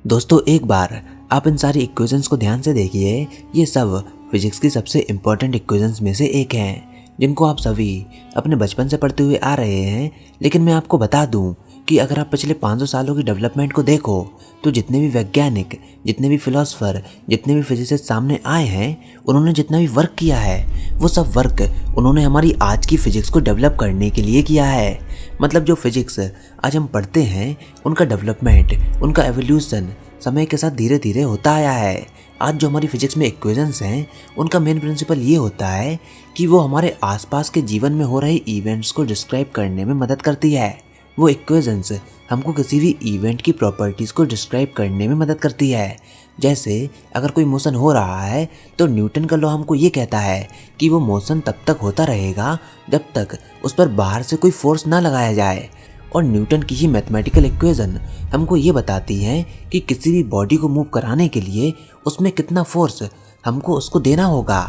दोस्तों एक बार आप इन सारी इक्वेशंस को ध्यान से देखिए। ये सब फिजिक्स की सबसे इम्पोर्टेंट इक्वेशंस में से एक हैं जिनको आप सभी अपने बचपन से पढ़ते हुए आ रहे हैं। लेकिन मैं आपको बता दूं कि अगर आप पिछले 500 सालों की डेवलपमेंट को देखो तो जितने भी वैज्ञानिक, जितने भी फिलोसफर, जितने भी फिजिसिस्ट सामने आए हैं, उन्होंने जितना भी वर्क किया है वो सब वर्क उन्होंने हमारी आज की फिजिक्स को डेवलप करने के लिए किया है। मतलब जो फिजिक्स आज हम पढ़ते हैं उनका डेवलपमेंट, उनका एवोल्यूशन समय के साथ धीरे धीरे होता आया है। आज जो हमारी फिजिक्स में इक्वेशंस हैं उनका मेन प्रिंसिपल ये होता है कि वो हमारे आसपास के जीवन में हो रहे इवेंट्स को डिस्क्राइब करने में मदद करती है। वो इक्वेशंस हमको किसी भी इवेंट की प्रॉपर्टीज़ को डिस्क्राइब करने में मदद करती है। जैसे अगर कोई मोशन हो रहा है तो न्यूटन का लॉ हमको ये कहता है कि वो मोशन तब तक होता रहेगा जब तक उस पर बाहर से कोई फोर्स ना लगाया जाए। और न्यूटन की ही मैथमेटिकल इक्वेशन हमको ये बताती है कि किसी भी बॉडी को मूव कराने के लिए उसमें कितना फोर्स हमको उसको देना होगा।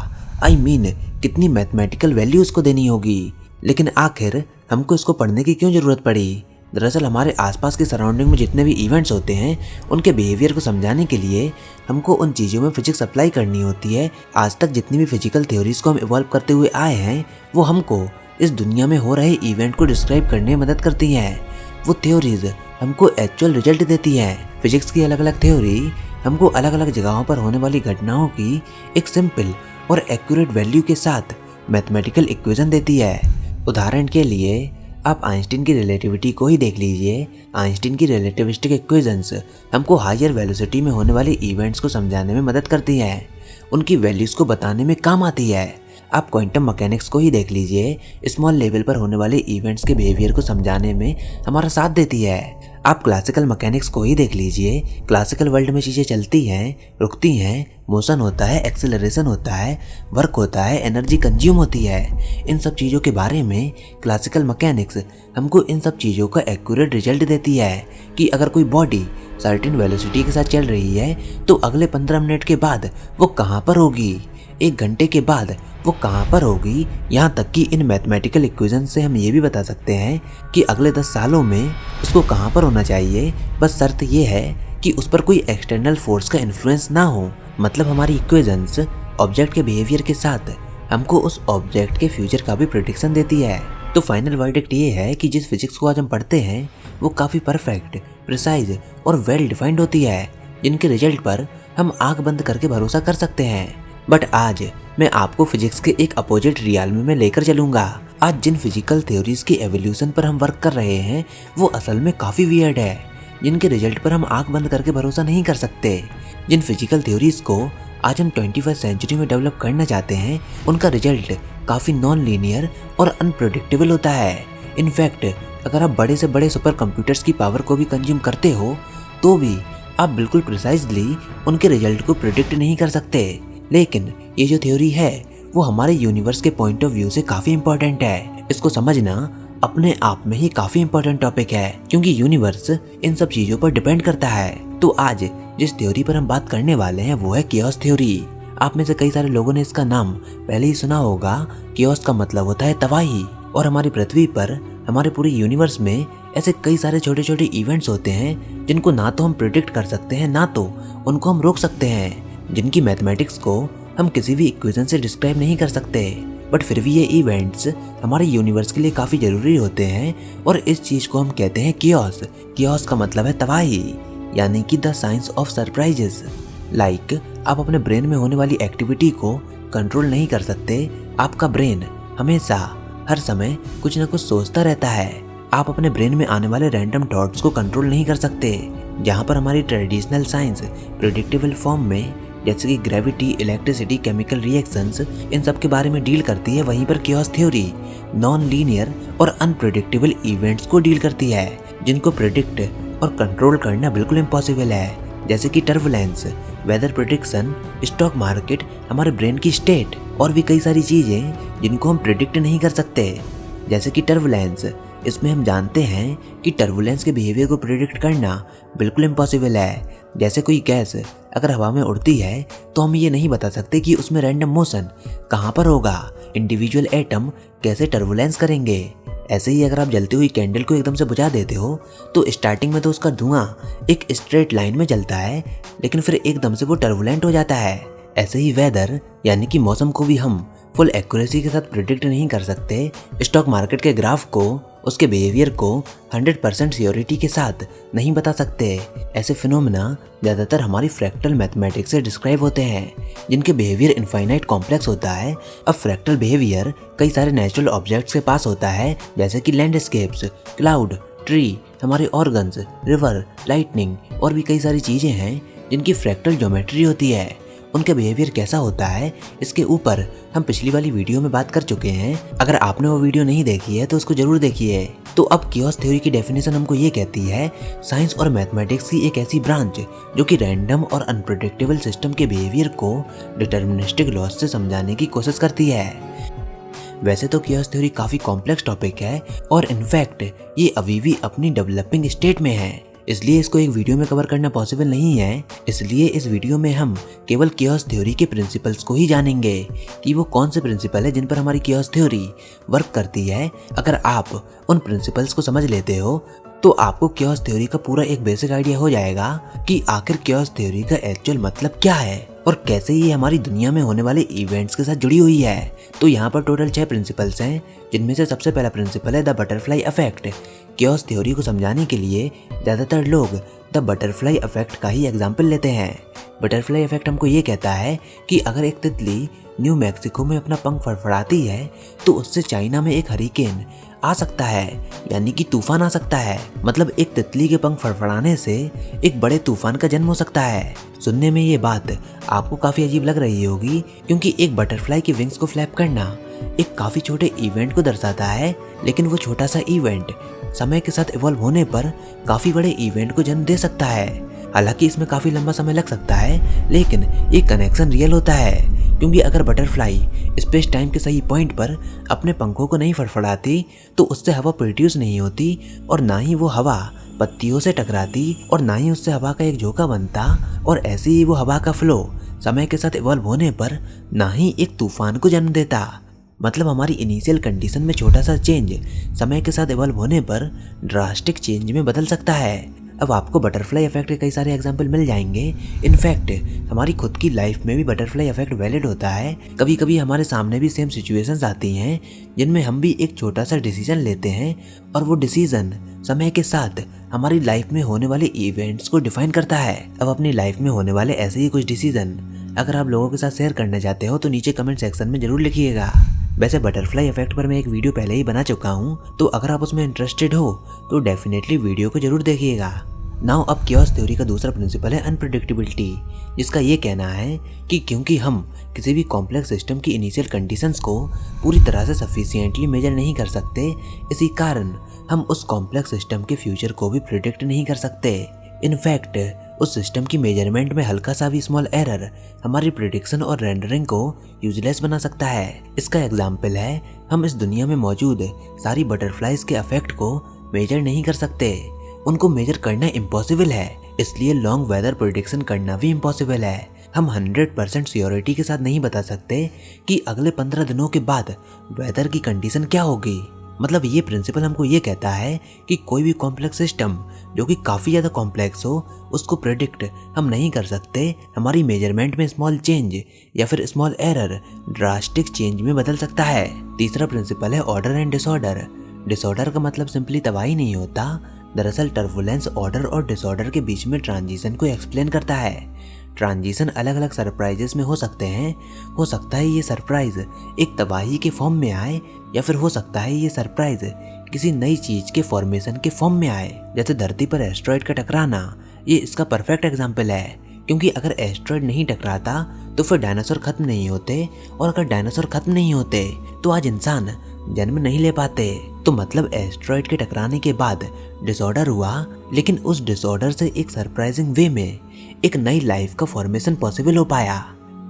कितनी मैथमेटिकल वैल्यू उसको देनी होगी। लेकिन आखिर हमको इसको पढ़ने की क्यों ज़रूरत पड़ी? दरअसल हमारे आसपास के सराउंडिंग में जितने भी इवेंट्स होते हैं उनके बिहेवियर को समझाने के लिए हमको उन चीज़ों में फिजिक्स अप्लाई करनी होती है। आज तक जितनी भी फिजिकल थ्योरीज को हम इवॉल्व करते हुए आए हैं वो हमको इस दुनिया में हो रहे इवेंट को डिस्क्राइब करने में मदद करती हैं। वो थ्योरीज हमको एक्चुअल रिजल्ट देती हैं। फिजिक्स की अलग अलग थ्योरी हमको अलग अलग जगहों पर होने वाली घटनाओं की एक सिंपल और एक्यूरेट वैल्यू के साथ मैथमेटिकल इक्वेशन देती है। उदाहरण के लिए आप आइंस्टीन की रिलेटिविटी को ही देख लीजिए। आइंस्टीन की रिलेटिविस्टिक इक्वेशंस हमको हायर वेलोसिटी में होने वाले इवेंट्स को समझाने में मदद करती हैं, उनकी वैल्यूज़ को बताने में काम आती है। आप क्वांटम मैकेनिक्स को ही देख लीजिए, स्मॉल लेवल पर होने वाले इवेंट्स के बिहेवियर को समझाने में हमारा साथ देती है। आप क्लासिकल मैकेनिक्स को ही देख लीजिए, क्लासिकल वर्ल्ड में चीज़ें चलती हैं, रुकती हैं, मोशन होता है, एक्सेलरेशन होता है, वर्क होता है, एनर्जी कंज्यूम होती है। इन सब चीज़ों के बारे में क्लासिकल मैकेनिक्स हमको इन सब चीज़ों का एक्यूरेट रिजल्ट देती है कि अगर कोई बॉडी सर्टेन वेलोसिटी के साथ चल रही है तो अगले 15 मिनट के बाद वो कहाँ पर होगी, 1 घंटे के बाद वो कहाँ पर होगी। यहाँ तक कि इन मैथमेटिकल इक्वेशन से हम ये भी बता सकते हैं कि अगले 10 सालों में उसको कहाँ पर होना चाहिए। बस शर्त ये है कि उस पर कोई एक्सटर्नल फोर्स का इन्फ्लुएंस ना हो। मतलब हमारी इक्वेशंस ऑब्जेक्ट के बिहेवियर के साथ हमको उस ऑब्जेक्ट के फ्यूचर का भी प्रेडिक्शन देती है। तो फाइनल वर्डिक्ट ये है कि जिस फिजिक्स को आज हम पढ़ते हैं वो काफ़ी परफेक्ट, प्रिसाइज और वेल डिफाइंड होती है, जिनके रिजल्ट पर हम आंख बंद करके भरोसा कर सकते हैं। बट आज मैं आपको फिजिक्स के एक अपोजिट रियल्म में लेकर चलूंगा। आज जिन फिजिकल थ्योरीज की एवोल्यूशन पर हम वर्क कर रहे हैं वो असल में काफ़ी वियर्ड है, जिनके रिजल्ट पर हम आंख बंद करके भरोसा नहीं कर सकते। जिन फिजिकल थ्योरीज को आज हम 21वीं सेंचुरी में डेवलप करना चाहते हैं उनका रिजल्ट काफ़ी नॉन लीनियर और अनप्रेडिक्टेबल होता है। इनफैक्ट अगर आप बड़े से बड़े सुपर कंप्यूटर्स की पावर को भी कंज्यूम करते हो तो भी आप बिल्कुल प्रिसाइजली उनके रिजल्ट को प्रिडिक्ट नहीं कर सकते। लेकिन ये जो थ्योरी है वो हमारे यूनिवर्स के पॉइंट ऑफ व्यू से काफ़ी इंपॉर्टेंट है। इसको समझना अपने आप में ही काफ़ी इंपॉर्टेंट टॉपिक है क्योंकि यूनिवर्स इन सब चीज़ों पर डिपेंड करता है। तो आज जिस थ्योरी पर हम बात करने वाले हैं वो है कियोस थ्योरी। आप में से कई सारे लोगों ने इसका नाम पहले ही सुना होगा। कियोस का मतलब होता है तबाही। और हमारी पृथ्वी पर, हमारे पूरे यूनिवर्स में ऐसे कई सारे छोटे छोटे इवेंट्स होते हैं जिनको ना तो हम प्रिडिक्ट कर सकते हैं ना तो उनको हम रोक सकते हैं, जिनकी मैथमेटिक्स को हम किसी भी इक्वेशन से डिस्क्राइब नहीं कर सकते। बट फिर भी ये इवेंट्स हमारे यूनिवर्स के लिए काफ़ी ज़रूरी होते हैं और इस चीज़ को हम कहते हैं कियोस। कियोस का मतलब है तबाही, यानी कि द साइंस ऑफ सरप्राइजेस। आप अपने ब्रेन में होने वाली एक्टिविटी को कंट्रोल नहीं कर सकते। आपका ब्रेन हमेशा हर समय कुछ ना कुछ सोचता रहता है। आप अपने ब्रेन में आने वाले रैंडम थॉट्स को कंट्रोल नहीं कर सकते। जहाँ पर हमारी ट्रेडिशनल साइंस प्रेडिक्टेबल फॉर्म में जैसे कि ग्रेविटी, इलेक्ट्रिसिटी, केमिकल रिएक्शंस, इन सब के बारे में डील करती है, वहीं पर कियोस थ्योरी नॉन लीनियर और अनप्रेडिक्टेबल इवेंट्स को डील करती है जिनको प्रेडिक्ट और कंट्रोल करना बिल्कुल इम्पॉसिबल है। जैसे कि turbulence, weather prediction, stock market, हमारे ब्रेन की स्टेट और भी कई सारी चीज़ें जिनको हम प्रेडिक्ट नहीं कर सकते। जैसे कि टर्बुलेंस, इसमें हम जानते हैं कि टर्बुलेंस के बिहेवियर को प्रिडिक्ट करना बिल्कुल इम्पॉसिबल है। जैसे कोई गैस अगर हवा में उड़ती है तो हम ये नहीं बता सकते कि उसमें रैंडम मोशन कहाँ पर होगा, इंडिविजुअल एटम कैसे टर्बुलेंस करेंगे। ऐसे ही अगर आप जलती हुई कैंडल को एकदम से बुझा देते हो तो स्टार्टिंग में तो उसका धुआं एक स्ट्रेट लाइन में जलता है, लेकिन फिर एकदम से वो टर्बुलेंट हो जाता है। ऐसे ही वेदर यानी कि मौसम को भी हम फुल एक्यूरेसी के साथ प्रिडिक्ट नहीं कर सकते। स्टॉक मार्केट के ग्राफ को, उसके बिहेवियर को 100% श्योरिटी के साथ नहीं बता सकते। ऐसे फिनोमेना ज़्यादातर हमारी फ्रैक्टल मैथमेटिक्स से डिस्क्राइब होते हैं, जिनके बिहेवियर इनफाइनाइट कॉम्प्लेक्स होता है। अब फ्रैक्टल बिहेवियर कई सारे नेचुरल ऑब्जेक्ट्स के पास होता है, जैसे कि लैंडस्केप्स, क्लाउड, ट्री, हमारे ऑर्गन्स, रिवर, लाइटनिंग और भी कई सारी चीज़ें हैं जिनकी फ्रैक्टल ज्योमेट्री होती है। उनका बिहेवियर कैसा होता है इसके ऊपर हम पिछली वाली वीडियो में बात कर चुके हैं। अगर आपने वो वीडियो नहीं देखी है तो उसको जरूर देखिए। तो अब कियोस थ्योरी की डेफिनेशन हमको ये कहती है, साइंस और मैथमेटिक्स की एक ऐसी ब्रांच जो कि रैंडम और अनप्रेडिक्टेबल सिस्टम के बिहेवियर को डिटर्मिनिस्टिक लॉज से समझाने की कोशिश करती है। वैसे तो कियोस थ्योरी काफ़ी कॉम्प्लेक्स टॉपिक है और इनफैक्ट ये अभी भी अपनी डेवलपिंग स्टेट में है, इसलिए इसको एक वीडियो में कवर करना पॉसिबल नहीं है। इसलिए इस वीडियो में हम केवल कियोस थ्योरी के प्रिंसिपल्स को ही जानेंगे कि वो कौन से प्रिंसिपल है जिन पर हमारी कियोस थ्योरी वर्क करती है। अगर आप उन प्रिंसिपल्स को समझ लेते हो तो आपको कियोस थ्योरी का पूरा एक बेसिक आइडिया हो जाएगा कि आखिर कियोस थ्योरी का एक्चुअल मतलब क्या है और कैसे ये हमारी दुनिया में होने वाले इवेंट्स के साथ जुड़ी हुई है। तो यहाँ पर टोटल 6 प्रिंसिपल्स हैं, जिनमें से सबसे पहला प्रिंसिपल है the butterfly effect. Chaos theory को समझाने के लिए ज़्यादातर लोग द बटरफ्लाई इफेक्ट का ही एग्जाम्पल लेते हैं। बटरफ्लाई इफेक्ट हमको ये कहता है कि अगर एक तितली न्यू मैक्सिको में अपना पंख फड़फड़ाती है तो उससे चाइना में एक हरिकेन आ सकता है, यानी कि तूफान आ सकता है। मतलब एक तितली के पंख फड़फड़ाने से एक बड़े तूफान का जन्म हो सकता है। सुनने में ये बात आपको काफ़ी अजीब लग रही होगी, क्योंकि एक बटरफ्लाई की विंग्स को फ्लैप करना एक काफ़ी छोटे इवेंट को दर्शाता है, लेकिन वो छोटा सा इवेंट समय के साथ इवॉल्व होने पर काफ़ी बड़े इवेंट को जन्म दे सकता है। हालांकि इसमें काफ़ी लंबा समय लग सकता है, लेकिन ये कनेक्शन रियल होता है, क्योंकि अगर बटरफ्लाई स्पेस टाइम के सही पॉइंट पर अपने पंखों को नहीं फड़फड़ाती तो उससे हवा प्रोड्यूस नहीं होती और ना ही वो हवा पत्तियों से टकराती और ना ही उससे हवा का एक झोंका बनता, और ऐसे ही वो हवा का फ्लो समय के साथ इवॉल्व होने पर ना ही एक तूफान को जन्म देता। मतलब हमारी इनिशियल कंडीशन में छोटा सा चेंज समय के साथ इवॉल्व होने पर ड्रास्टिक चेंज में बदल सकता है। अब आपको बटरफ्लाई इफेक्ट के कई सारे एग्जाम्पल मिल जाएंगे। इनफैक्ट हमारी खुद की लाइफ में भी बटरफ्लाई इफेक्ट वैलिड होता है। कभी कभी हमारे सामने भी सेम सिचुएशंस आती हैं जिनमें हम भी एक छोटा सा डिसीजन लेते हैं और वो डिसीजन समय के साथ हमारी लाइफ में होने वाले इवेंट्स को डिफाइन करता है। अब अपनी लाइफ में होने वाले ऐसे ही कुछ डिसीजन अगर आप लोगों के साथ शेयर करना चाहते हो तो नीचे कमेंट सेक्शन में जरूर लिखिएगा। वैसे बटरफ्लाई इफेक्ट पर मैं एक वीडियो पहले ही बना चुका हूँ, तो अगर आप उसमें इंटरेस्टेड हो तो डेफिनेटली वीडियो को जरूर देखिएगा। नाउ अब कियोस थ्योरी का दूसरा प्रिंसिपल है अनप्रेडिक्टेबिलिटी, जिसका ये कहना है कि क्योंकि हम किसी भी कॉम्प्लेक्स सिस्टम की इनिशियल कंडीशंस को पूरी तरह से सफिशिएंटली मेजर नहीं कर सकते, इसी कारण हम उस कॉम्प्लेक्स सिस्टम के फ्यूचर को भी प्रिडिक्ट नहीं कर सकते। इनफैक्ट उस सिस्टम की मेजरमेंट में हल्का सा भी स्मॉल एरर हमारी प्रिडिक्शन और रेंडरिंग को यूजलेस बना सकता है। इसका एग्जाम्पल है, हम इस दुनिया में मौजूद सारी बटरफ्लाइज के इफेक्ट को मेजर नहीं कर सकते, उनको मेजर करना इम्पॉसिबल है, इसलिए लॉन्ग वेदर प्रिडिक्शन करना भी इम्पॉसिबल है। हम 100% श्योरिटी के साथ नहीं बता सकते कि अगले 15 दिनों के बाद वेदर की कंडीशन क्या होगी। मतलब ये प्रिंसिपल हमको ये कहता है कि कोई भी कॉम्प्लेक्स सिस्टम जो कि काफ़ी ज़्यादा कॉम्प्लेक्स हो उसको प्रेडिक्ट हम नहीं कर सकते। हमारी मेजरमेंट में स्मॉल चेंज या फिर स्मॉल एरर ड्रास्टिक चेंज में बदल सकता है। तीसरा प्रिंसिपल है ऑर्डर एंड डिसऑर्डर। डिसऑर्डर का मतलब सिंपली तबाही नहीं होता, दरअसल टर्बुलेंस ऑर्डर और डिसऑर्डर के बीच में ट्रांजिशन को एक्सप्लेन करता है। ट्रांजिशन अलग अलग सरप्राइजेस में हो सकते हैं। हो सकता है ये सरप्राइज एक तबाही के फॉर्म में आए या फिर हो सकता है ये सरप्राइज किसी नई चीज के फॉर्मेशन के फॉर्म में आए। जैसे धरती पर एस्ट्रॉइड का टकराना, ये इसका परफेक्ट एग्जाम्पल है, क्योंकि अगर एस्ट्रॉइड नहीं टकराता तो फिर डायनासोर खत्म नहीं होते, और अगर डायनासोर खत्म नहीं होते तो आज इंसान जन्म नहीं ले पाते। तो मतलब एस्ट्रॉइड के टकराने के बाद डिसऑर्डर हुआ, लेकिन उस डिसऑर्डर से एक सरप्राइजिंग वे में एक नई लाइफ का फॉर्मेशन पॉसिबल हो पाया।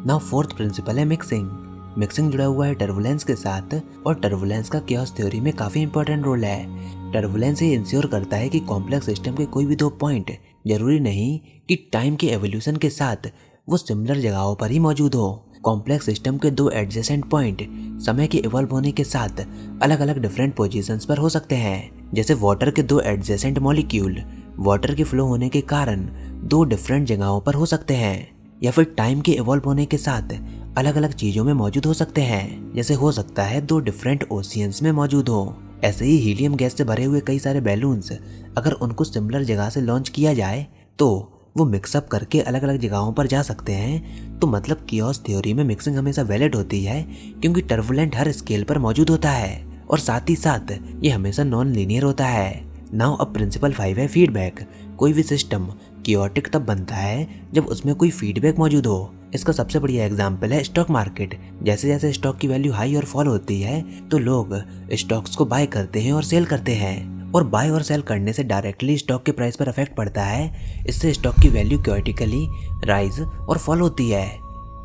नाउ फोर्थ प्रिंसिपल है मिक्सिंग। मिक्सिंग जुड़ा हुआ है टर्बुलेंस के साथ और टर्बुलेंस का कियोस थ्योरी में काफी इंपॉर्टेंट रोल है। टर्बुलेंस ये इंश्योर करता है कि कॉम्प्लेक्स सिस्टम के कोई भी दो पॉइंट जरूरी नहीं कि टाइम के एवोल्यूशन के साथ वो सिमिलर जगहों पर ही मौजूद हो। कॉम्प्लेक्स सिस्टम के दो एडजेसेंट पॉइंट समय के इवॉल्व होने के साथ अलग अलग डिफरेंट पोजीशंस पर हो सकते हैं। जैसे वाटर के दो एडजेसेंट मॉलिक्यूल वाटर के फ्लो होने के कारण दो डिफरेंट जगहों पर हो सकते हैं, या फिर टाइम के इवॉल्व होने के साथ अलग अलग चीजों में मौजूद हो सकते हैं। जैसे हो सकता है दो डिफरेंट ओशियंस में मौजूद हो। ऐसे ही हीलियम गैस से भरे हुए कई सारे बैलून्स अगर उनको सिमिलर जगह से लॉन्च किया जाए तो वो मिक्सअप करके अलग अलग जगहों पर जा सकते हैं। तो मतलब कियोस थ्योरी में मिक्सिंग हमेशा वैलिड होती है क्योंकि टर्बुलेंट हर स्केल पर मौजूद होता है और साथ ही साथ ये हमेशा नॉन लीनियर होता है। नाउ अब प्रिंसिपल 5 है फीडबैक। कोई भी सिस्टम कियोटिक तब बनता है जब उसमें कोई फीडबैक मौजूद हो। इसका सबसे बढ़िया एग्जाम्पल है स्टॉक मार्केट। जैसे जैसे स्टॉक की वैल्यू हाई और फॉल होती है तो लोग स्टॉक्स को बाय करते हैं और सेल करते हैं, और बाय और सेल करने से डायरेक्टली स्टॉक के प्राइस पर इफेक्ट पड़ता है। इससे स्टॉक की वैल्यू क्योटिकली राइज और फॉल होती है।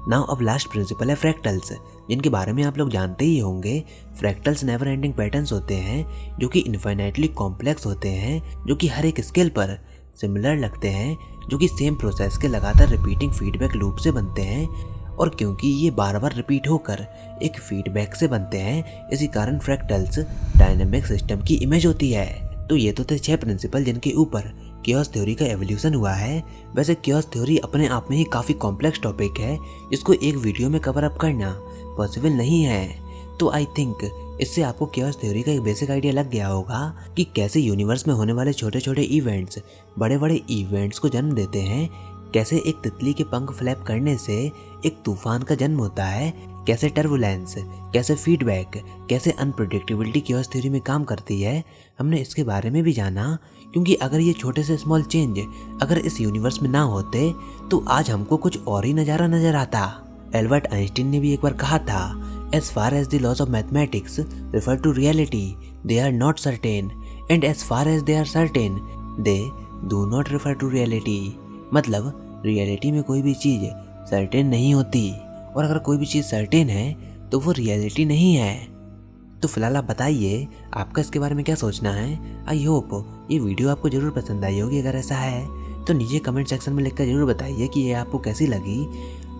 नाउ अब लास्ट प्रिंसिपल है फ्रैक्टल्स, जिनके बारे में आप लोग जानते ही होंगे। फ्रैक्टल्स नेवर एंडिंग पैटर्न्स होते हैं जो कि इनफाइनाइटली कॉम्प्लेक्स होते हैं, जो कि हर एक स्केल पर सिमिलर लगते हैं, जो कि सेम प्रोसेस के लगातार रिपीटिंग फीडबैक लूप से बनते हैं। और क्योंकि ये बार बार रिपीट होकर एक फीडबैक से बनते हैं, इसी कारण फ्रैक्टल्स डायनेमिक सिस्टम की इमेज होती है। तो ये तो थे 6 प्रिंसिपल जिनके ऊपर कियोस थ्योरी का एवोल्यूशन हुआ है। वैसे कियोस थ्योरी अपने आप में ही काफ़ी कॉम्प्लेक्स टॉपिक है, जिसको एक वीडियो में कवर अप करना पॉसिबल नहीं है। तो आई थिंक इससे आपको कियोस थ्योरी का एक बेसिक आइडिया लग गया होगा कि कैसे यूनिवर्स में होने वाले छोटे छोटे इवेंट्स बड़े बड़े इवेंट्स को जन्म देते हैं, कैसे एक तितली के पंख फ्लैप करने से एक तूफान का जन्म होता है, कैसे टर्बुलेंस, कैसे फीडबैक, कैसे अनप्रेडिक्टेबिलिटी कियोस थ्योरी में काम करती है। हमने इसके बारे में भी जाना, क्योंकि अगर ये छोटे से स्मॉल चेंज अगर इस यूनिवर्स में ना होते तो आज हमको कुछ और ही नज़ारा नजर आता। एल्बर्ट आइंस्टीन ने भी एक बार कहा था, as far as the laws of mathematics refer to reality, they are not certain, and as far as they are certain, they do not refer to reality। मतलब रियलिटी में कोई भी चीज़ सर्टेन नहीं होती, और अगर कोई भी चीज़ सर्टेन है तो वो रियलिटी नहीं है। तो फिलहाल आप बताइए आपका इसके बारे में क्या सोचना है। आई होप ये वीडियो आपको ज़रूर पसंद आई होगी। अगर ऐसा है तो नीचे कमेंट सेक्शन में लिखकर ज़रूर बताइए कि ये आपको कैसी लगी,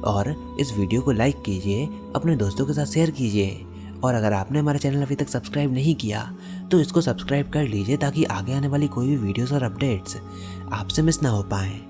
और इस वीडियो को लाइक कीजिए, अपने दोस्तों के साथ शेयर कीजिए, और अगर आपने हमारा चैनल अभी तक सब्सक्राइब नहीं किया तो इसको सब्सक्राइब कर लीजिए ताकि आगे आने वाली कोई भी वीडियोस और अपडेट्स आपसे मिस ना हो पाएँ।